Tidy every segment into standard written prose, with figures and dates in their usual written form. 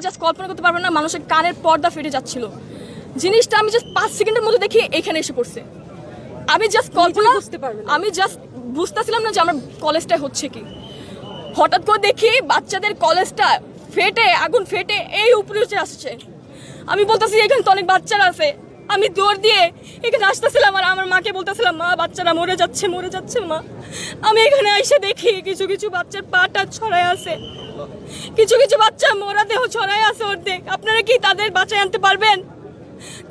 Just কল্পনা করতে পারবেন না, মানুষের কানের পর্দা ফেটে যাচ্ছিল। জিনিসটা আমি জাস্ট 5 সেকেন্ডের মধ্যে দেখি এখানে এসে পড়ছে। আমি জাস্ট কল্পনা আমি জাস্ট বুঝতেছিলাম না যে আমার কলেজটায় হচ্ছে কি। হঠাৎ করে দেখি বাচ্চাদের কলেজটা ফেটে, আগুন ফেটে এই উপরে উঠে আসছে। আমি বলতেছি এখানে তো অনেক বাচ্চারা আছে। আমি দৌড় দিয়ে এখানে আসতেছিলাম আর আমার মাকে বলতেছিলাম, মা বাচ্চারা মরে যাচ্ছে মা। আমি এখানে এসে দেখি কিছু কিছু বাচ্চার পাটা ছড়ায় আছে, কিছু কিছু বাচ্চা মোরা দেহ ছড়ায় আছে অর্ধেক। আপনারা কি তাদের বাঁচায় আনতে পারবেন?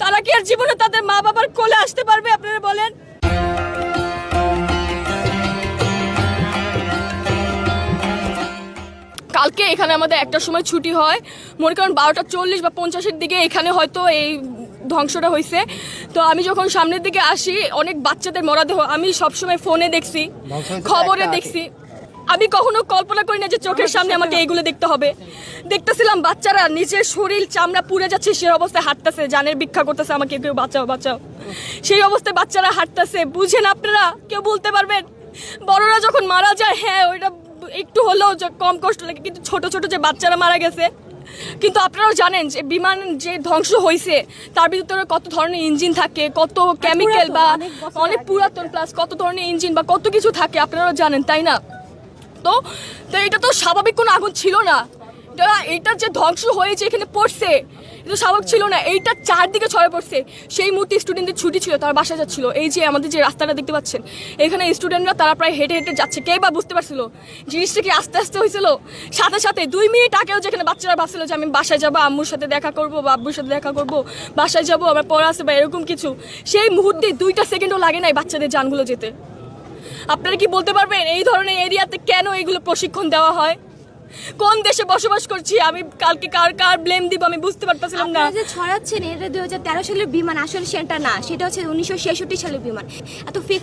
তারা কি আর জীবনে তাদের মা বাবার কোলে আসতে পারবে? আপনারা বলেন। কালকে এখানে আমাদের একটা সময় ছুটি হয়, মনে করেন 12:40 বা 50-এর দিকে এখানে হয়তো এই ধ্বংসটা হয়েছে। তো আমি যখন সামনের দিকে আসি অনেক বাচ্চাদের মরদেহ আমি সবসময় ফোনে দেখছি, খবরে দেখছি। আমি কখনো কল্পনা করি না যে চোখের সামনে আমাকে এইগুলো দেখতে হবে। দেখতেছিলাম বাচ্চারা নিজের শরীর চামড়া পুড়ে যাচ্ছে, সেই অবস্থায় হাঁটতেছে, জানের ভিক্ষা করতেছে, আমাকে কেউ বাঁচাও বাঁচাও। সেই অবস্থায় বাচ্চারা হাঁটতেছে। বুঝেন আপনারা? কেউ বলতে পারবেন? বড়রা যখন মারা যায়, হ্যাঁ ওইটা একটু হলেও কম কষ্ট লাগে, কিন্তু ছোট ছোট যে বাচ্চারা মারা গেছে। কিন্তু আপনারাও জানেন যে বিমান যে ধ্বংস হয়েছে তার ভিতরে কত ধরনের ইঞ্জিন থাকে, কত কেমিক্যাল বা অনেক পুরাতন, প্লাস কত ধরনের ইঞ্জিন বা কত কিছু থাকে, আপনারাও জানেন, তাই না? তো এটা তো স্বাভাবিক কোনো আগুন ছিল না। এটা যে ধ্বংস হয়েছে এখানে পড়ছে, এটা স্বাভাবিক ছিল না। এইটা চারদিকে ছড়ে পড়ছে। সেই মুহূর্তে স্টুডেন্টদের ছুটি ছিল, তারা বাসায় যাচ্ছিল। এই যে আমাদের যে রাস্তাটা দেখতে পাচ্ছেন, এখানে স্টুডেন্টরা তারা প্রায় হেঁটে হেঁটে যাচ্ছে। কে বা বুঝতে পারছিল জিনিসটা কি আস্তে আস্তে হয়েছিল? সাথে সাথে 2 মিনিট আগেও যেখানে বাচ্চারা ভাবছিল যে আমি বাসায় যাবো, আম্মুর সাথে দেখা করবো বা আব্বুর সাথে দেখা করবো, বাসায় যাবো, আমার পড়া আছে বা এরকম কিছু, সেই মুহূর্তে 2টা সেকেন্ডও লাগে নাই বাচ্চাদের জানগুলো যেতে। আপনারা কি বলতে পারবেন এই ধরনের এরিয়াতে কেন এইগুলো প্রশিক্ষণ দেওয়া হয়? কোন দেশে বসবাস করছি আমি? কালকে কার ব্লেম দিব আমি বুঝতে পারতেছিলাম না। আপনারা যে ছড়াচ্ছেন এটা 2013 সালের বিমান, আসলে সেটা না, সেটা হচ্ছে 1966 সালের বিমান। এত ফেক